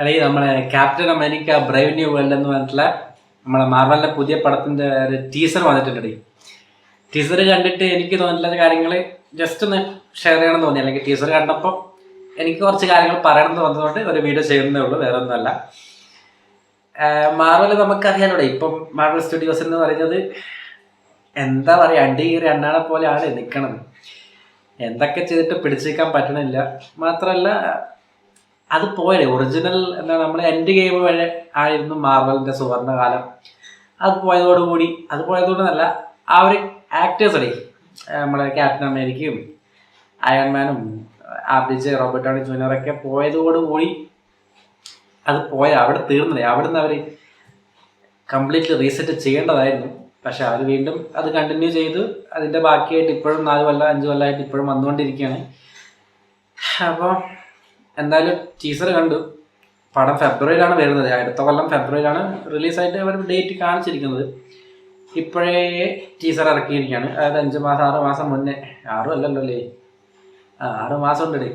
അല്ലെങ്കിൽ നമ്മളെ captain America Brave new world എന്ന് പറഞ്ഞിട്ടുള്ള നമ്മളെ മാർവലിന്റെ പുതിയ പടത്തിന്റെ ഒരു ടീസർ വന്നിട്ടുണ്ട്. ടീസർ കണ്ടിട്ട് എനിക്ക് തോന്നിയിട്ടുള്ള കാര്യങ്ങൾ ജസ്റ്റ് ഒന്ന് ഷെയർ ചെയ്യണമെന്ന് തോന്നി. അല്ലെങ്കിൽ ടീസർ കണ്ടപ്പോൾ എനിക്ക് കുറച്ച് കാര്യങ്ങൾ പറയണം എന്ന് തോന്നുന്നതുകൊണ്ട് ഒരു വീഡിയോ ചെയ്യുന്നതേ ഉള്ളൂ, വേറെ ഒന്നുമല്ല. മാർവൽ നമുക്കറിയാലോ, ഇപ്പം മാർവൽ സ്റ്റുഡിയോസ് എന്ന് പറയുന്നത് എന്താ പറയുക, അണ്ടി കീറി അണ്ണാളെ പോലെയാണ് നിൽക്കണത്. എന്തൊക്കെ ചെയ്തിട്ട് പിടിച്ചേക്കാൻ പറ്റണില്ല. മാത്രമല്ല അത് പോയത് ഒറിജിനൽ എന്താ നമ്മൾ എൻഡ് ഗെയിം വരെ ആയിരുന്നു മാർവലിന്റെ സുവർണകാലം. അത് പോയതോടുകൂടി ആ ഒരു ആക്ടേഴ്സ് അടേ നമ്മളെ ക്യാപ്റ്റൻ അമേരിക്കയും അയൺമാനും RDJ റോബർട്ട് ഡൗണി ജൂനിയറൊക്കെ പോയതോടുകൂടി അത് അവിടെ തീർന്നില്ലേ. അവിടുന്ന് അവർ കംപ്ലീറ്റ്ലി റീസെറ്റ് ചെയ്യേണ്ടതായിരുന്നു. പക്ഷെ അവർ വീണ്ടും അത് കണ്ടിന്യൂ ചെയ്ത് അതിൻ്റെ ബാക്കിയായിട്ട് ഇപ്പോഴും 4 കൊല്ലം 5 കൊല്ലമായിട്ട് ഇപ്പോഴും വന്നുകൊണ്ടിരിക്കുകയാണ്. അപ്പോൾ എന്തായാലും ടീസർ കണ്ടു. പടം ഫെബ്രുവരിയിലാണ് വരുന്നത്. അടുത്ത കൊല്ലം ഫെബ്രുവരിയിലാണ് റിലീസായിട്ട് അവർ ഡേറ്റ് കാണിച്ചിരിക്കുന്നത്. ഇപ്പോഴേ ടീസർ ഇറക്കിയിരിക്കുകയാണ്. അതായത് 5 മാസം 6 മാസം മുന്നേ, 6 അല്ലല്ലോ അല്ലേ, 6 മാസം ഉണ്ടേ.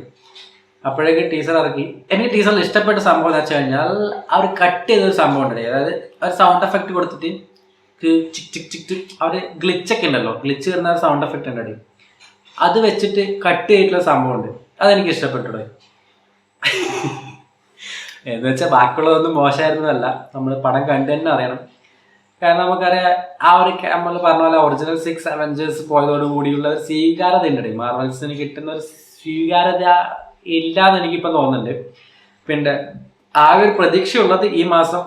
അപ്പോഴേക്ക് ടീസർ ഇറക്കി. എനിക്ക് ടീസറിൽ ഇഷ്ടപ്പെട്ട സംഭവം എന്ന് വെച്ച് കഴിഞ്ഞാൽ അവർ കട്ട് ചെയ്തൊരു സംഭവം ഉണ്ട്. അതായത് ഒരു സൗണ്ട് എഫക്റ്റ് കൊടുത്തിട്ട് ചിക് ചിക് ചിക് ചിക് അവർ ഗ്ലിച്ചൊക്കെ ഉണ്ടല്ലോ, ഗ്ലിച്ച് വരുന്ന ഒരു സൗണ്ട് എഫക്റ്റ് ഉണ്ട്. അത് വെച്ചിട്ട് കട്ട് ചെയ്തിട്ടുള്ള സംഭവം ഉണ്ട്. അതെനിക്ക് ഇഷ്ടപ്പെട്ടു. എന്ന് വെച്ചാൽ ബാക്കിയുള്ളതൊന്നും മോശമായിരുന്നതല്ല, നമ്മൾ പടം കണ്ടു തന്നെ അറിയണം. കാരണം നമുക്കറിയാം ആ ഒരു നമ്മൾ പറഞ്ഞ പോലെ ഒറിജിനൽ 6 അവഞ്ചേഴ്സ് പോയതോടുകൂടിയുള്ള ഒരു സ്വീകാര്യത ഉണ്ട്. മാർവൽസിന് കിട്ടുന്ന ഒരു സ്വീകാര്യത ഇല്ലാന്ന് എനിക്കിപ്പം തോന്നുന്നുണ്ട്. പിന്നെ ആ ഒരു പ്രതീക്ഷയുള്ളത് ഈ മാസം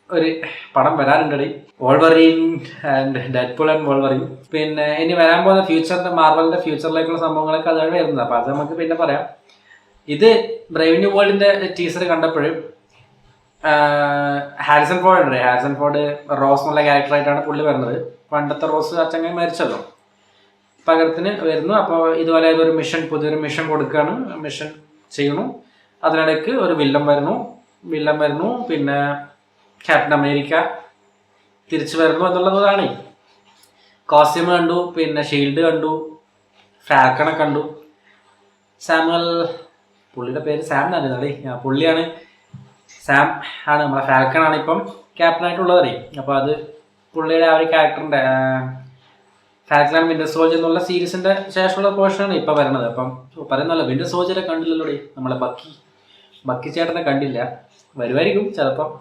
ഒരു പടം വരാനുണ്ട്, wolverine and Deadpool and wolverine. പിന്നെ ഇനി വരാൻ പോകുന്ന ഫ്യൂച്ചറിന്റെ മാർവലിന്റെ ഫ്യൂച്ചറിലേക്കുള്ള സംഭവങ്ങളൊക്കെ അതാണ് വരുന്നത്. അപ്പം അത് നമുക്ക് പിന്നെ പറയാം. ഇത് ബ്രേവ് ന്യൂ വേൾഡിന്റെ ടീസർ കണ്ടപ്പോഴും ഹാരിസൺ ഫോർഡ് റോസ് എന്നുള്ള ക്യാരക്ടറായിട്ടാണ് പുള്ളി വരുന്നത്. പണ്ടത്തെ റോസ് അച്ചങ്ങ മരിച്ചല്ലോ, പകരത്തിന് വരുന്നു. അപ്പോൾ ഇതുപോലെ പുതിയൊരു മിഷൻ കൊടുക്കുകയാണ്, മിഷൻ ചെയ്യണു. അതിനിടയ്ക്ക് ഒരു വില്ലൻ വരുന്നു. പിന്നെ ക്യാപ്റ്റൻ അമേരിക്ക തിരിച്ചു വരുന്നു എന്നുള്ളതാണ്. കോസ്റ്റ്യൂം കണ്ടു, പിന്നെ ഷീൽഡ് കണ്ടു, ഫാൽക്കണെ കണ്ടു. സാമുവൽ, പുള്ളിയുടെ പേര് സാം എന്നായിരുന്നേ, പുള്ളിയാണ് സാം ആണ് നമ്മളെ ഫാൽക്കൺ ആണ് ഇപ്പം ക്യാപ്റ്റനായിട്ടുള്ളതേ. അപ്പോൾ അത് പുള്ളിയുടെ ആ ഒരു ക്യാരക്ടറിൻ്റെ ഫാൽക്കൺ വിന്റർ സോൾജർ എന്നുള്ള സീരീസിൻ്റെ ശേഷമുള്ള പോർഷനാണ് ഇപ്പം വരുന്നത്. അപ്പം പറയുന്നല്ലോ, വിന്റർ സോൾജറെ കണ്ടില്ലല്ലോ, നമ്മളെ ബക്കി ചേട്ടനെ കണ്ടില്ല. വരുമായിരിക്കും, ചിലപ്പം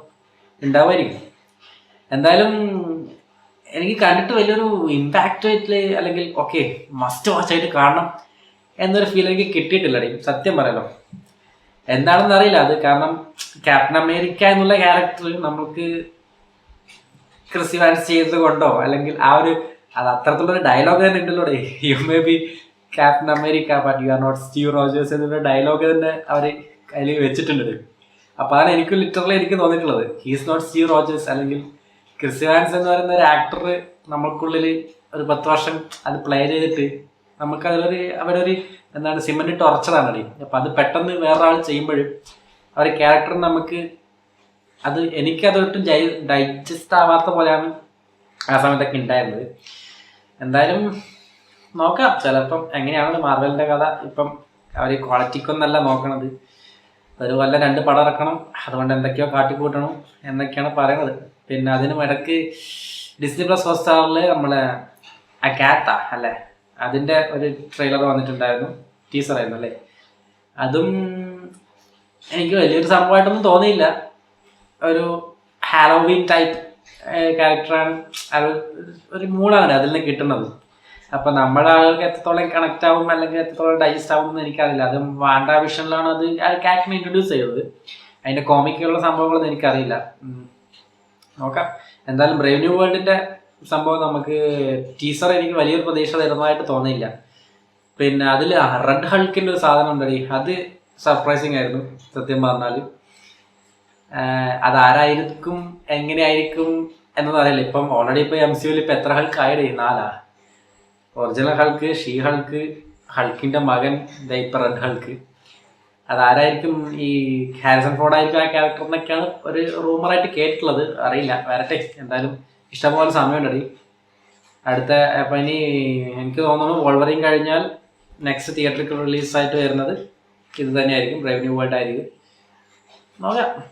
ഉണ്ടാവുമായിരിക്കും. എന്തായാലും എനിക്ക് കണ്ടിട്ട് വലിയൊരു ഇമ്പാക്റ്റ് ആയിട്ട് അല്ലെങ്കിൽ ഓക്കെ മസ്റ്റ് വാച്ച് ആയിട്ട് കാണണം എന്നൊരു ഫീൽ എനിക്ക് കിട്ടിയിട്ടില്ല. സത്യം പറയാലോ, എന്താണെന്ന് അറിയില്ല അത്. കാരണം ക്യാപ്റ്റൻ അമേരിക്ക എന്നുള്ള ക്യാരക്ടർ നമുക്ക് ക്രിസ് ഇവാൻസ് ചെയ്തത് കൊണ്ടോ അല്ലെങ്കിൽ അത് അത്തരത്തിലുള്ളൊരു ഡയലോഗ് തന്നെ ഉണ്ടല്ലോ, you may be Captain America but you are not Steve Rogers എന്നുള്ള ഡയലോഗ് തന്നെ അവർ അതിൽ വെച്ചിട്ടുണ്ട്. അപ്പോൾ അതാണ് എനിക്ക് തോന്നിയിട്ടുള്ളത്. He's not Steve Rogers. അല്ലെങ്കിൽ ക്രിസ് ഇവാൻസ് എന്ന് പറയുന്ന ഒരു ആക്ടർ നമ്മൾക്കുള്ളിൽ ഒരു 10 വർഷം അത് പ്ലേ ചെയ്തിട്ട് അവരൊരു എന്താണ് സിമന്റ് ഇട്ട് ഉറച്ചതാണ്. അപ്പം അത് പെട്ടെന്ന് വേറൊരാൾ ചെയ്യുമ്പോഴും ആ ഒരു ക്യാരക്ടർ എനിക്കതൊട്ടും ഡൈജസ്റ്റ് ആവാത്ത പോലെയാണ് ആ സമയത്തൊക്കെ ഉണ്ടായിരുന്നത്. എന്തായാലും നോക്കാം, ചിലപ്പം എങ്ങനെയാണ് മാർവലിൻ്റെ കഥ. ഇപ്പം അവർ ക്വാളിറ്റിക്കൊന്നല്ല നോക്കണത്, ഒരു കൊല്ലം 2 പടം ഇറക്കണം, അതുകൊണ്ട് എന്തൊക്കെയോ കാട്ടിക്കൂട്ടണം എന്നൊക്കെയാണ് പറയണത്. പിന്നെ അതിനും ഇടയ്ക്ക് ഡിസ്നി പ്ലസ് ഹോട്ട്സ്റ്റാറിൽ നമ്മളെ അഗാത്ത അല്ലേ, അതിൻ്റെ ഒരു ട്രെയിലർ വന്നിട്ടുണ്ടായിരുന്നു, ടീസറായിരുന്നു അല്ലേ. അതും എനിക്ക് വലിയൊരു സംഭവമായിട്ടൊന്നും തോന്നിയില്ല. ഒരു ഹാലോവീൻ ടൈപ്പ് ക്യാരക്ടറാണ്, ഒരു മൂഡാണ് അതിൽ നിന്ന് കിട്ടുന്നത്. അപ്പം നമ്മുടെ ആളുകൾക്ക് എത്രത്തോളം കണക്റ്റ് ആവും അല്ലെങ്കിൽ എത്രത്തോളം ഡൈജസ്റ്റ് ആവും എന്ന് എനിക്കറിയില്ല. അത് വാണ്ടാ വിഷനിലാണ് അത് ആ ക്യാരക്ടറിനെ ഇൻട്രൊഡ്യൂസ് ചെയ്തത്. അതിൻ്റെ കോമിക്കുള്ള സംഭവങ്ങളൊന്നും എനിക്കറിയില്ല. നോക്കാം. എന്തായാലും ബ്രേവ് ന്യൂ വേൾഡിൻ്റെ സംഭവം നമുക്ക് ടീസർ എനിക്ക് വലിയൊരു പ്രതീക്ഷ തരുന്നതായിട്ട് തോന്നിയില്ല. പിന്നെ അതിൽ റെഡ് ഹൾക്കിൻ്റെ ഒരു സാധനം ഉണ്ടടി, അത് സർപ്രൈസിങ് ആയിരുന്നു സത്യം പറഞ്ഞാൽ. അതാരായിരിക്കും എങ്ങനെയായിരിക്കും എന്നൊന്നും അറിയില്ല. ഇപ്പം ഓൾറെഡി ഇപ്പോൾ MCUവിൽ ഇപ്പം എത്ര ഹൾക്ക് ആയിടേ, 4 ഒറിജിനൽ ഹൾക്ക്, ഷീ ഹൾക്ക്, ഹൾക്കിൻ്റെ മകൻ, ഇപ്പം റെഡ് ഹൾക്ക്. അതാരായിരിക്കും? ഈ ഹാരിസൺ ഫോർഡ് ആയിരിക്കും ആ ക്യാരക്ടർ എന്നൊക്കെയാണ് ഒരു റൂമറായിട്ട് കേട്ടിട്ടുള്ളത്. അറിയില്ല, വരട്ടെ. എന്തായാലും ഇഷ്ടംപോലെ സമയമുണ്ടടി. അപ്പം ഇനി എനിക്ക് തോന്നുന്നു വോൾവറിൻ കഴിഞ്ഞാൽ നെക്സ്റ്റ് തിയേറ്ററിൽ റിലീസായിട്ട് വരുന്നത് ഇത് തന്നെയായിരിക്കും, ബ്രേവ് ന്യൂ വേൾഡ് ആയിരിക്കും. നോക്കാം.